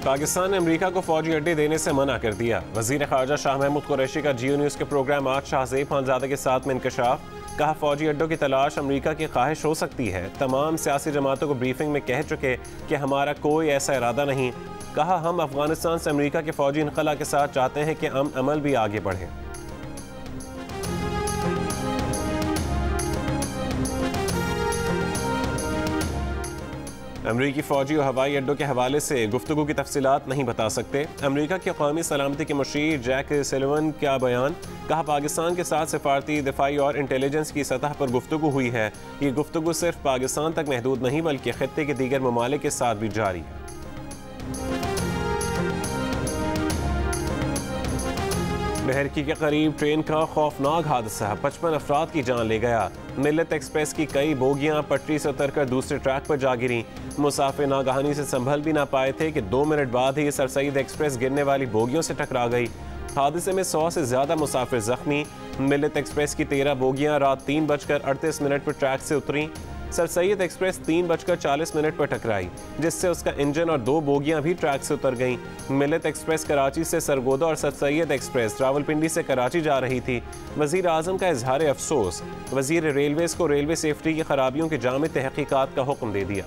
पाकिस्तान ने अमरीका को फौजी अड्डे देने से मना कर दिया। वजीर खारजा शाह महमूद कुरैशी का जियो न्यूज़ के प्रोग्राम आज शाहज़ेब खानज़ादा के साथ में इंकशाफ। कहा, फौजी अड्डों की तलाश अमरीका की ख्वाहिश हो सकती है। तमाम सियासी जमातों को ब्रीफिंग में कह चुके कि हमारा कोई ऐसा इरादा नहीं। कहा, हम अफगानिस्तान से अमरीका के फौजी इनखला के साथ चाहते हैं कि अमल भी आगे बढ़े। अमरीकी फौजी और हवाई अड्डों के हवाले से गुफ्तगू की तफसीलात नहीं बता सकते। अमरीका की कौमी सलामती के मुशीर जैक सलिवन का बयान। कहा, पाकिस्तान के साथ सिफारती, दिफाई और इंटेलिजेंस की सतह पर गुफ्तगू हुई है। ये गुफ्तगू सिर्फ पाकिस्तान तक महदूद नहीं बल्कि खित्ते के दीगर ममालिक के साथ भी जारी है। बहरकी के करीब ट्रेन का खौफनाक हादसा, 55 अफराद की जान ले गया। मिल्लत एक्सप्रेस की कई बोगियां पटरी से उतरकर दूसरे ट्रैक पर जा गिरी। मुसाफिर नागहानी से संभल भी ना पाए थे कि 2 मिनट बाद ही सर सईद एक्सप्रेस गिरने वाली बोगियों से टकरा गई। हादसे में 100 से ज़्यादा मुसाफिर जख्मी। मिल्लत एक्सप्रेस की 13 बोगियां रात 3:38 पर ट्रैक से उतरी। सर सैयद एक्सप्रेस 3:40 पर टकराई, जिससे उसका इंजन और 2 बोगियां भी ट्रैक से उतर गईं। मिल्लत एक्सप्रेस कराची से सरगोदा और सर सैयद एक्सप्रेस रावलपिंडी से कराची जा रही थी। वज़ीर आज़म का इजहार अफसोस। वज़ीर रेलवेज़ को रेलवे सेफ्टी की खराबियों की जामे तहकीकात का हुक्म दे दिया।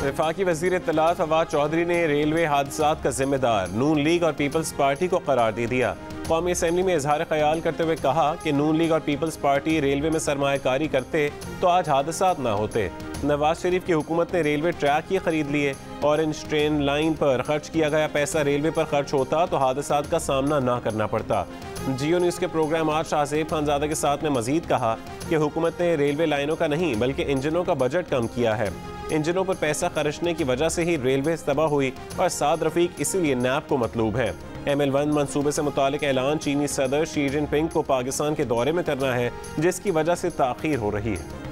वफाकी वज़ीर इत्तलात फवाद चौधरी ने रेलवे हादसात का जिम्मेदार नून लीग और पीपल्स पार्टी को करार दे दिया। कौमी असम्बली में इजहार ख्याल करते हुए कहा कि नून लीग और पीपल्स पार्टी रेलवे में सरमायाकारी करते तो आज हादसात ना होते। नवाज शरीफ की हुकूमत ने रेलवे ट्रैक ही खरीद लिए। ऑरेंज ट्रेन लाइन पर खर्च किया गया पैसा रेलवे पर खर्च होता तो हादसात का सामना ना करना पड़ता। जियो न्यूज़ के प्रोग्राम आज शाहज़ेब खानज़ादा के साथ में मजीद कहा कि हुकूमत ने रेलवे लाइनों का नहीं बल्कि इंजनों का बजट कम किया है। इंजनों पर पैसा खर्चने की वजह से ही रेलवे तबाह हुई और साद रफीक इसीलिए नैब को मतलूब है। ML1 मंसूबे से मुतालिक ऐलान चीनी सदर शी जिनपिंग को पाकिस्तान के दौरे में करना है, जिसकी वजह से ताख़ीर हो रही है।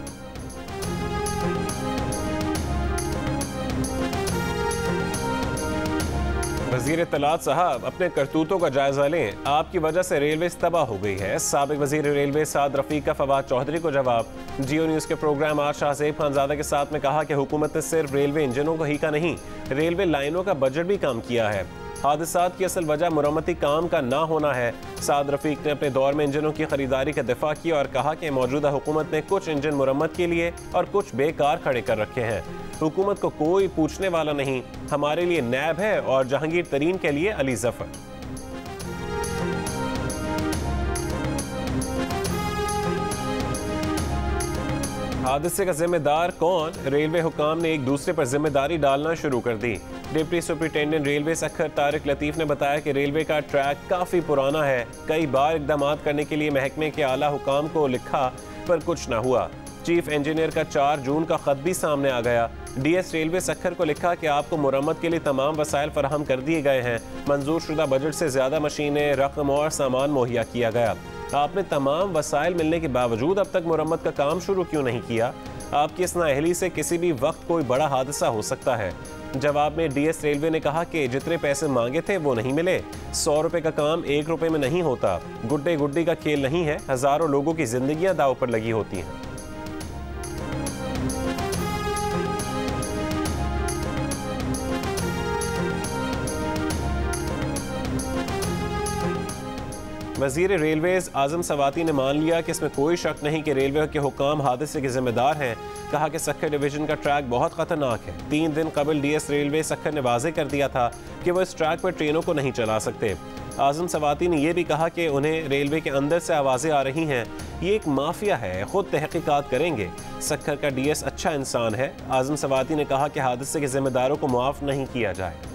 वज़ीर इत्तलात साहब, अपने करतूतों का जायजा लें। आपकी वजह से रेलवे तबाह हो गई है। साबिक वज़ीर रेलवे साद रफ़ीक का फवाद चौधरी को जवाब। जियो न्यूज़ के प्रोग्राम आज शाहज़ेब खानज़ादा के साथ में कहा कि हुकूमत ने सिर्फ रेलवे इंजनों को ही का नहीं, रेलवे लाइनों का बजट भी कम किया है। हादसात की असल वजह मुरम्मती काम का ना होना है। साद रफ़ीक ने अपने दौर में इंजनों की खरीदारी का दिफा किया और कहा कि मौजूदा हुकूमत ने कुछ इंजन मुरम्मत के लिए और कुछ बेकार खड़े कर रखे हैं। हुकूमत को कोई पूछने वाला नहीं। हमारे लिए नैब है और जहांगीर तरीन के लिए अली जफर। हादसे का जिम्मेदार कौन? रेलवे हुकाम ने एक दूसरे पर जिम्मेदारी डालना शुरू कर दी। Deputy superintendent railway Sukkur Tariq Latif ने बताया कि रेलवे का ट्रैक काफ़ी पुराना है। कई बार इक़दाम करने के लिए महकमे के आला हुकाम को लिखा पर कुछ न हुआ। चीफ इंजीनियर का 4 जून का ख़त भी सामने आ गया। DS रेलवे सखर को लिखा कि आपको मुरम्मत के लिए तमाम वसाइल फराहम कर दिए गए हैं। मंजूर शुदा बजट से ज़्यादा मशीनें, रकम और सामान मुहैया किया गया। आपने तमाम वसाइल मिलने के बावजूद अब तक मुरम्मत का काम शुरू क्यों नहीं किया? आपकी इस नाअहली से किसी भी वक्त कोई बड़ा हादसा हो सकता है। जवाब में DS रेलवे ने कहा कि जितने पैसे मांगे थे वो नहीं मिले। 100 रुपए का काम 1 रुपए में नहीं होता। गुड्डे गुड्डी का खेल नहीं है। हज़ारों लोगों की जिंदगियां दाव पर लगी होती हैं। वज़ीर रेलवेज़ आज़म सवाती ने मान लिया कि इसमें कोई शक नहीं कि रेलवे के हुकाम हादसे के जिम्मेदार हैं। कहा कि सखर डिवीज़न का ट्रैक बहुत ख़तरनाक है। 3 दिन कबल DS रेलवे सखर ने वाज़े कर दिया था कि वो इस ट्रैक पर ट्रेनों को नहीं चला सकते। आज़म सवाती ने यह भी कहा कि उन्हें रेलवे के अंदर से आवाज़ें आ रही हैं, ये एक माफिया है, खुद तहकीकात करेंगे। सखर का DS अच्छा इंसान है। आज़म सवाती ने कहा कि हादसे के जिम्मेदारों को मुआफ़ नहीं किया जाए।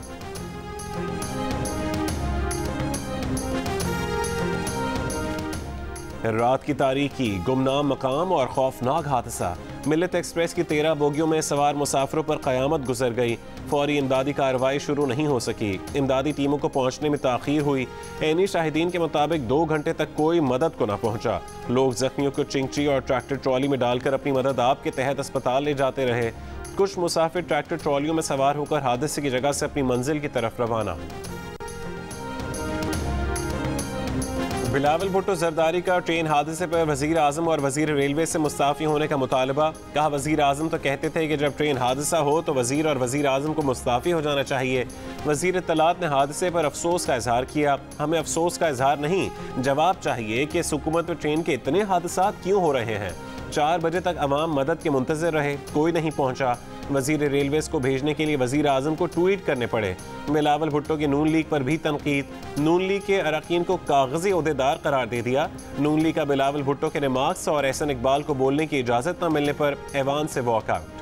रात की तारीकी, गुमनाम मकाम और खौफनाक हादसा। मिल्लत एक्सप्रेस की 13 बोगियों में सवार मुसाफिरों पर क़यामत गुजर गई। फौरी इमदादी कार्रवाई शुरू नहीं हो सकी। इमदादी टीमों को पहुंचने में ताख़ीर हुई। ऐनी शाहिदीन के मुताबिक 2 घंटे तक कोई मदद को ना पहुंचा। लोग जख्मियों को चिंची और ट्रैक्टर ट्रॉली में डालकर अपनी मदद आप के तहत अस्पताल ले जाते रहे। कुछ मुसाफिर ट्रैक्टर ट्रॉलियों में सवार होकर हादसे की जगह से अपनी मंजिल की तरफ रवाना हुए। बिलावल भुट्टो जरदारी का ट्रेन हादसे पर वजीर आजम और वजीर रेलवे से मुस्ताफी होने का मुतालबा। कहा, वजीर आजम तो कहते थे कि जब ट्रेन हादसा हो तो वजीर और वजीर आजम को मुस्ताफी हो जाना चाहिए। वजीर इत्तलात ने हादसे पर अफसोस का इजहार किया। हमें अफसोस का इजहार नहीं, जवाब चाहिए कि इस हुकूमत में ट्रेन के इतने हादसा क्यों हो रहे हैं। 4 बजे तक अवाम मदद के मुंतजर रहे, कोई नहीं पहुंचा। वजीर रेलवेज को भेजने के लिए वजीर आजम को ट्वीट करने पड़े। बिलावल भुट्टो की नून लीग पर भी तनकीद। नून लीग के अरकान को कागजी ओहदेदार करार दे दिया। नून लीग का बिलावल भुट्टो के रिमार्क्स और एहसन इकबाल को बोलने की इजाजत न मिलने पर ऐवान से वॉकआउट।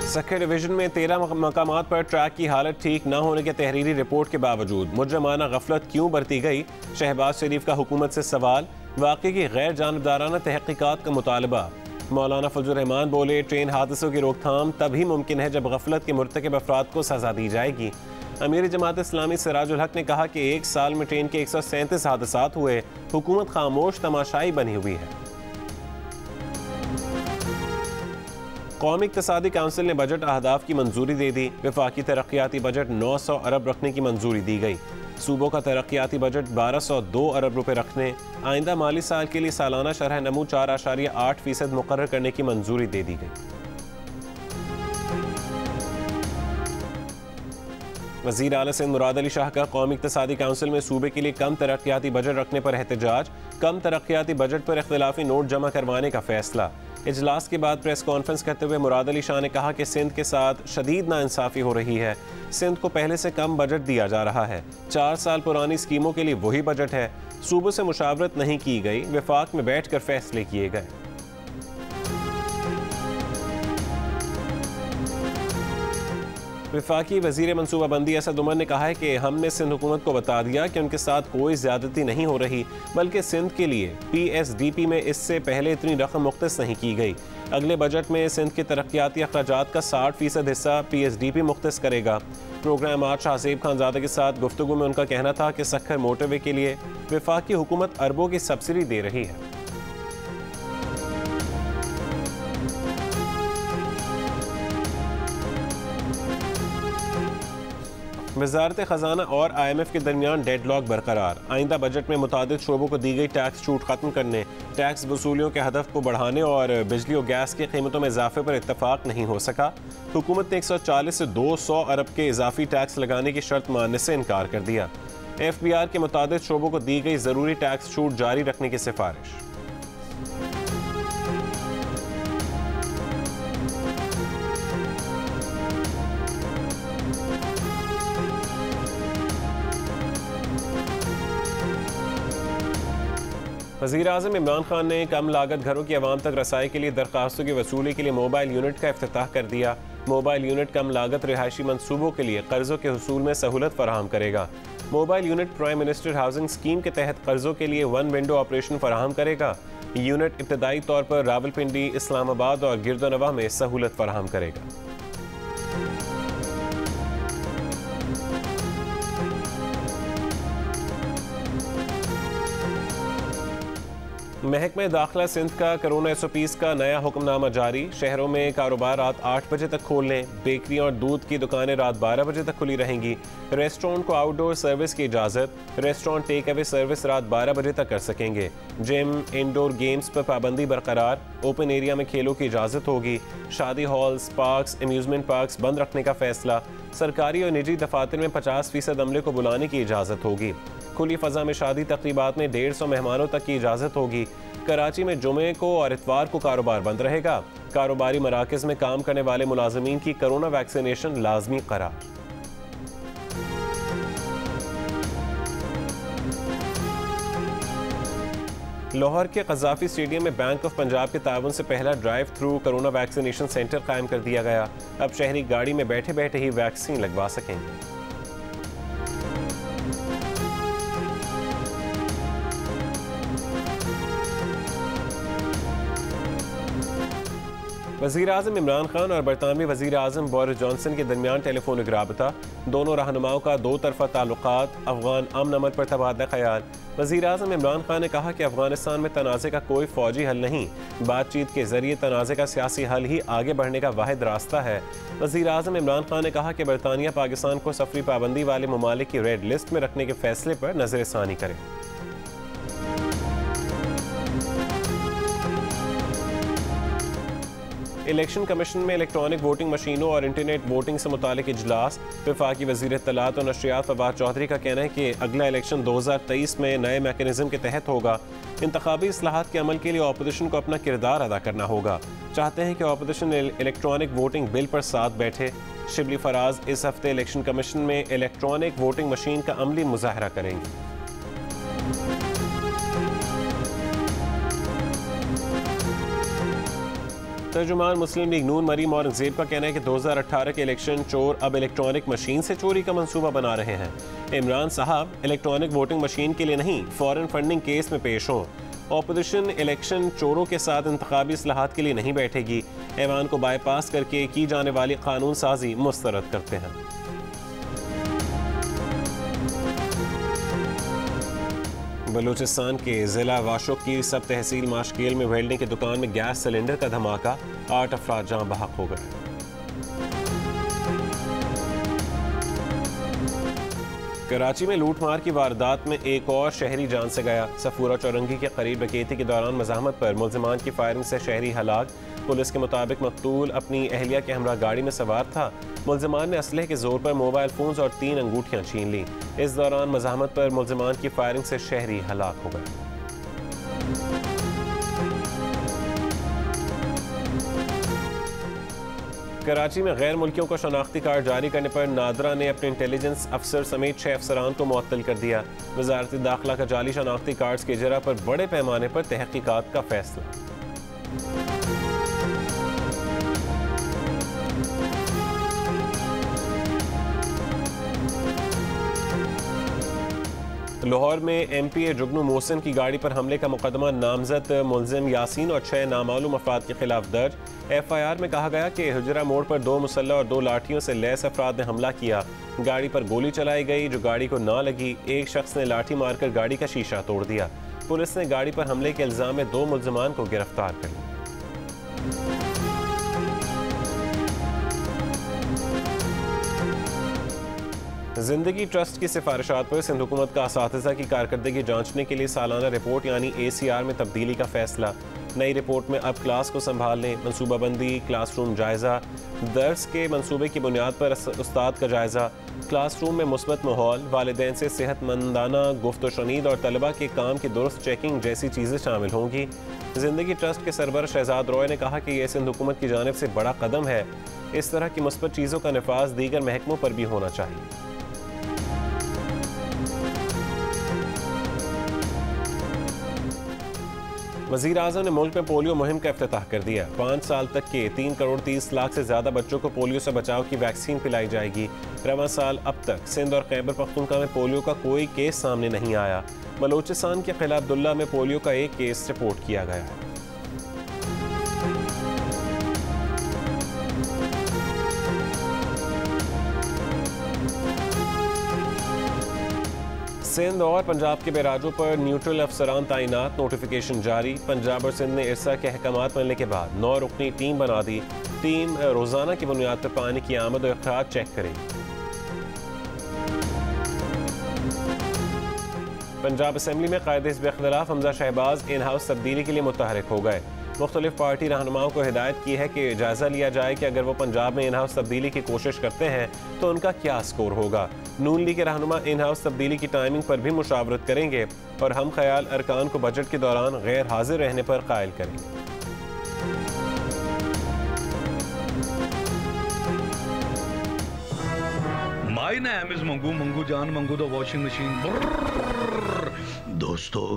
सक्खर डिवीजन में 13 मकामात पर ट्रैक की हालत ठीक न होने के तहरीरी रिपोर्ट के बावजूद मुजरमाना गफलत क्यों बरती गई। शहबाज शरीफ का हुकूमत से सवाल। वाक़े की गैर जानबदाराना तहकीकात का मुतालबा। मौलाना फजल रहमान बोले, ट्रेन हादसों की रोकथाम तभी मुमकिन है जब गफलत के मुर्तकिब अफराद को सजा दी जाएगी। अमीर जमात इस्लामी सिराजुल हक ने कहा कि 1 साल में ट्रेन के 137 हादसात हुए, हुकूमत खामोश तमाशाई बनी हुई है। कौमी इक़्तिसादी काउंसिल ने बजट अहदाफ की मंजूरी दे दी। वफाकी तरक्याती बजट 900 अरब रखने की मंजूरी दी गई। सूबों का तरक्याती बजट 1202 अरब रुपए रखने, आइंदा माली साल के लिए सालाना शरह नमू 4.8% मुकर्रर करने की मंजूरी दे दी गई। वज़ीर आला सिंध मुराद अली शाह का कौमी इक़्तिसादी काउंसिल में सूबे के लिए कम तरक्याती बजट रखने पर एहतजाज। कम तरक्याती बजट पर इख्तिलाफी नोट जमा करवाने का फैसला। इजलास के बाद प्रेस कॉन्फ्रेंस करते हुए मुराद अली शाह ने कहा कि सिंध के साथ शदीद नाइंसाफ़ी हो रही है। सिंध को पहले से कम बजट दिया जा रहा है। 4 साल पुरानी स्कीमों के लिए वही बजट है। सूबों से मुशावरत नहीं की गई, वफाक में बैठ कर फैसले किए गए। वफाकी वजीर मनसूबाबंदी असद उमर ने कहा है कि हमने सिंध हुकूमत को बता दिया कि उनके साथ कोई ज्यादती नहीं हो रही, बल्कि सिंध के लिए PSDP में इससे पहले इतनी रकम मुख्तस नहीं की गई। अगले बजट में सिंध के तरक्याती अखराजात का 60% हिस्सा PSDP मुख्तस करेगा। प्रोग्राम आज शाहजेब खानजादा के साथ गुफ्तगू में उनका कहना था कि सक्खर मोटरवे के लिए वफाकी हुकूमत अरबों की सब्सिडी दे रही है। वजारत खजाना और IMF के दरमियान डेडलॉक बरकरार। आइंदा बजट में मुतादिद शोबों को दी गई टैक्स छूट खत्म करने, टैक्स वसूलियों के हदफ को बढ़ाने और बिजली और गैस की कीमतों में इजाफे पर इत्तफाक नहीं हो सका। हुकूमत ने 140 से 200 अरब के इजाफी टैक्स लगाने की शर्त मानने से इनकार कर दिया। FBR के मुतादिद शोबों को दी गई ज़रूरी टैक्स छूट जारी रखने की सिफारिश। वज़ीर आज़म इमरान खान ने कम लागत घरों की आवाम तक रसाई के लिए दरख्वास्तों की वसूली के लिए मोबाइल यूनिट का इफ्तिताह कर दिया। मोबाइल यूनिट कम लागत रिहायशी मंसूबों के लिए कर्जों के हुसूल में सहूलत फराहम करेगा। Mobile unit prime minister housing scheme के तहत कर्जों के लिए 1 विंडो ऑपरेशन फराहम करेगा। यूनिट इब्तदाई तौर पर रावलपिंडी, इस्लामाबाद और गिरदोनवा में सहूलत फराहम करेगा। महकमे दाखिला सिंध का कोरोना SOPs का नया हुक्मनामा जारी। शहरों में कारोबार रात 8 बजे तक खोलने, बेकरियां और दूध की दुकानें रात 12 बजे तक खुली रहेंगी। रेस्टोरेंट को आउटडोर सर्विस की इजाज़त। रेस्टोरेंट टेक अवे सर्विस रात 12 बजे तक कर सकेंगे। जिम, इंडोर गेम्स पर पाबंदी बरकरार। ओपन एरिया में खेलों की इजाज़त होगी। शादी हॉल्स, पार्क्स, एम्यूजमेंट पार्क्स बंद रखने का फैसला। सरकारी और निजी दफातर में 50% अमले को बुलाने की इजाज़त होगी। खुली फ़ज़ा में शादी तकरीबात में 150 मेहमानों तक की इजाज़त होगी। कराची में जुमे को और इतवार को कारोबार बंद रहेगा। कारोबारी मराकज़ में काम करने वाले मुलाजमीन की कोरोना वैक्सीनेशन लाजमी करार। लाहौर के क़ज़ाफ़ी स्टेडियम में बैंक ऑफ पंजाब के ताउन से पहला drive through corona vaccination centre कायम कर दिया गया। अब शहरी गाड़ी में बैठे बैठे ही वैक्सीन लगवा सकेंगे। वज़ीर आज़म इमरान खान और बरतानवी वज़ीर आज़म बोरिस जॉनसन के दरमियान टेलीफोनिक राबता, दोनों रहनुमाओं का दो तरफ़ा ताल्लुकात, अफ़गान अमन अमन पर तबादला ख़याल। वज़ीर आज़म इमरान खान ने कहा कि अफ़गानिस्तान में तनाज़े का कोई फ़ौजी हल नहीं, बातचीत के ज़रिए तनाज़े का सियासी हल ही आगे बढ़ने का वाहिद रास्ता है। वज़ीर आज़म इमरान खान ने कहा कि बरतानिया पाकिस्तान को सफरी पाबंदी वाले ममालिक की रेड लिस्ट में रखने के फैसले पर नज़रसानी करे। इलेक्शन कमीशन में इलेक्ट्रॉनिक वोटिंग मशीनों और इंटरनेट वोटिंग से मुतालिक इजलास। वफाकी वज़ीर इत्तलात और नशरियात फवाद चौधरी का कहना है कि अगला इलेक्शन 2023 में नए मैकेनिज्म के तहत होगा। इंतखाबी इस्लाहात के अमल के लिए ऑपोजिशन को अपना किरदार अदा करना होगा। चाहते हैं कि ऑपोजिशन इलेक्ट्रॉनिक वोटिंग बिल पर साथ बैठे। शिबली फराज इस हफ्ते इलेक्शन कमीशन में इलेक्ट्रॉनिक वोटिंग मशीन का अमली मुजाहरा करेंगे। तर्जुमान मुस्लिम लीग नून मरीम औरंगजेब का कहना है कि 2018 के इलेक्शन चोर अब इलेक्ट्रॉनिक मशीन से चोरी का मंसूबा बना रहे हैं। इमरान साहब इलेक्ट्रॉनिक वोटिंग मशीन के लिए नहीं, फॉरेन फंडिंग केस में पेश हों। ऑपोजिशन इलेक्शन चोरों के साथ इंतखाबी इस्लाहात के लिए नहीं बैठेगी। ऐवान को बाईपास करके की जाने वाली कानून साजी मुस्तरद करते हैं। बलूचिस्तान के ज़िला वाशुक की सब तहसील माशकील में वेल्डिंग की दुकान में गैस सिलेंडर का धमाका, 8 अफराद जान बहक हो गए। कराची में लूटमार की वारदात में एक और शहरी जान से गया। सफूरा चौरंगी के करीब डकैती के दौरान मज़ाहमत पर मुल्ज़िमान की फायरिंग से शहरी हलाक। पुलिस के मुताबिक मकतूल अपनी अहलिया के हमरा गाड़ी में सवार था। मुल्ज़िमान ने असलहे के जोर पर मोबाइल फ़ोन्स और 3 अंगूठियाँ छीन ली। इस दौरान मज़ाहमत पर मुल्ज़िमान की फायरिंग से शहरी हलाक हो गए। कराची में गैर मुल्कियों को शनाख्ती कार्ड जारी करने पर नादरा ने अपने इंटेलिजेंस अफसर समेत 6 अफसरान को मुअत्तल कर दिया। वज़ारत दाखिला का जाली शनाख्ती कार्ड्स के इजरा पर बड़े पैमाने पर तहकीकात का फैसला। लाहौर में MPA जुगनू मोहसिन की गाड़ी पर हमले का मुकदमा नामजद मुल्जिम यासीन और 6 नामालूम अफराद के खिलाफ दर्ज। FIR में कहा गया कि हुजरा मोड़ पर 2 मुसल्लह और 2 लाठियों से लैस अफराद ने हमला किया। गाड़ी पर गोली चलाई गई जो गाड़ी को ना लगी। एक शख्स ने लाठी मारकर गाड़ी का शीशा तोड़ दिया। पुलिस ने गाड़ी पर हमले के इल्जाम में 2 मुल्जिमान को गिरफ्तार कर लिया। जिंदगी ट्रस्ट की सिफारिशात पर सिंध हुकूमत का असातिज़ा की कारकर्दगी जांचने के लिए सालाना रिपोर्ट यानी ACR में तब्दीली का फैसला। नई रिपोर्ट में अब क्लास को संभालने, मनसूबाबंदी, क्लासरूम जायज़ा, दर्स के मनसूबे की बुनियाद पर उस्ताद का जायज़ा, क्लासरूम में मुस्बत माहौल, वालिदैन से सेहतमंदाना गुफ्त शनीद और तलबा के काम की दुरुस्त चेकिंग जैसी चीज़ें शामिल होंगी। जिंदगी ट्रस्ट के सरबर शहजाद रॉय ने कहा कि यह सिंध हुकूमत की जानिब से बड़ा कदम है। इस तरह की मुस्बत चीज़ों का नफाज दीगर महकमों पर भी होना चाहिए। वज़ीर आज़म ने मुल्क में पोलियो मुहिम का इफ्तिताह कर दिया। 5 साल तक के 3 करोड़ 30 लाख से ज़्यादा बच्चों को पोलियो से बचाव की वैक्सीन पिलाई जाएगी। रवां साल अब तक सिंध और खैबर पख्तूनख्वा में पोलियो का कोई केस सामने नहीं आया। बलोचिस्तान के क़िला अब्दुल्ला में पोलियो का एक केस रिपोर्ट किया गया है। सिंध और पंजाब के बैराजों पर न्यूट्रल अफसरान तैनात, नोटिफिकेशन जारी। पंजाब और सिंध ने इरसा के अहकामात मिलने के बाद 9 रुकनी टीम बना दी। टीम रोजाना की बुनियाद पर पानी की आमद और अखराज चेक करेगी। पंजाब असम्बली में कायदे हिज़्ब इख्तिलाफ हमजा शहबाज इन हाउस तब्दीली के लिए मुतहरिक हो गए। मुख्तलिफ पार्टी रहनुमाओं को हिदायत की है कि जायज़ा लिया जाए कि अगर वो पंजाब में इन हाउस तब्दीली की कोशिश करते हैं तो उनका क्या स्कोर होगा। नून लीग के रहनुमा इन हाउस तब्दीली की टाइमिंग पर भी मुशावरत करेंगे और हम ख्याल अरकान को बजट के दौरान गैर हाजिर रहने पर कायल करेंगे। My name is Mangu, Mangu जान मंगू द वॉशिंग मशीन। दोस्तों,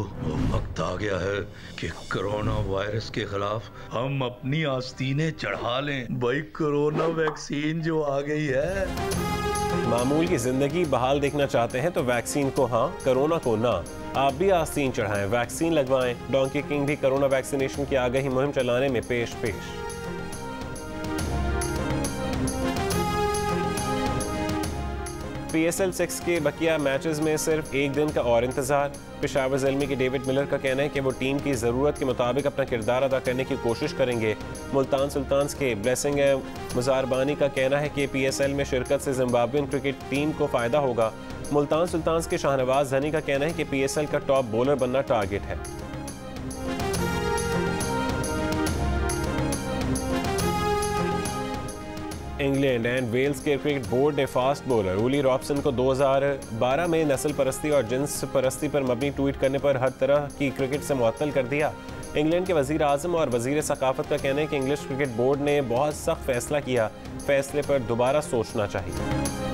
वक्त आ गया है कि कोरोना वायरस के खिलाफ हम अपनी आस्तीनें चढ़ा लें। भाई कोरोना वैक्सीन जो आ गई है। मामूल की जिंदगी बहाल देखना चाहते हैं तो वैक्सीन को हाँ, कोरोना को ना। आप भी आस्तीन चढ़ाएं, वैक्सीन लगवाएं। डोंकी किंग भी कोरोना वैक्सीनेशन की आगाही मुहिम चलाने में पेश। PSL 6 के बकिया मैचेस में सिर्फ एक दिन का और इंतजार। पेशावर ज़ल्मी के डेविड मिलर का कहना है कि वो टीम की ज़रूरत के मुताबिक अपना किरदार अदा करने की कोशिश करेंगे। मुल्तान सुल्तान्स के ब्लेसिंग मुजारबानी का कहना है कि PSL में शिरकत से जिम्बाब्वेन क्रिकेट टीम को फ़ायदा होगा। मुल्तान सुल्तान्स के शाहनवाज धनी का कहना है कि PSL का टॉप बॉलर बनना टारगेट है। इंग्लैंड एंड वेल्स के क्रिकेट बोर्ड ने फास्ट बॉलर उली रॉबसन को 2012 में नस्ल परस्ती और जिन्स परस्ती पर मबनी ट्वीट करने पर हर तरह की क्रिकेट से मुअत्तल कर दिया। इंग्लैंड के वज़ीर आज़म और वज़ीर सकाफत का कहना है कि इंग्लिश क्रिकेट बोर्ड ने बहुत सख्त फैसला किया, फैसले पर दोबारा सोचना चाहिए।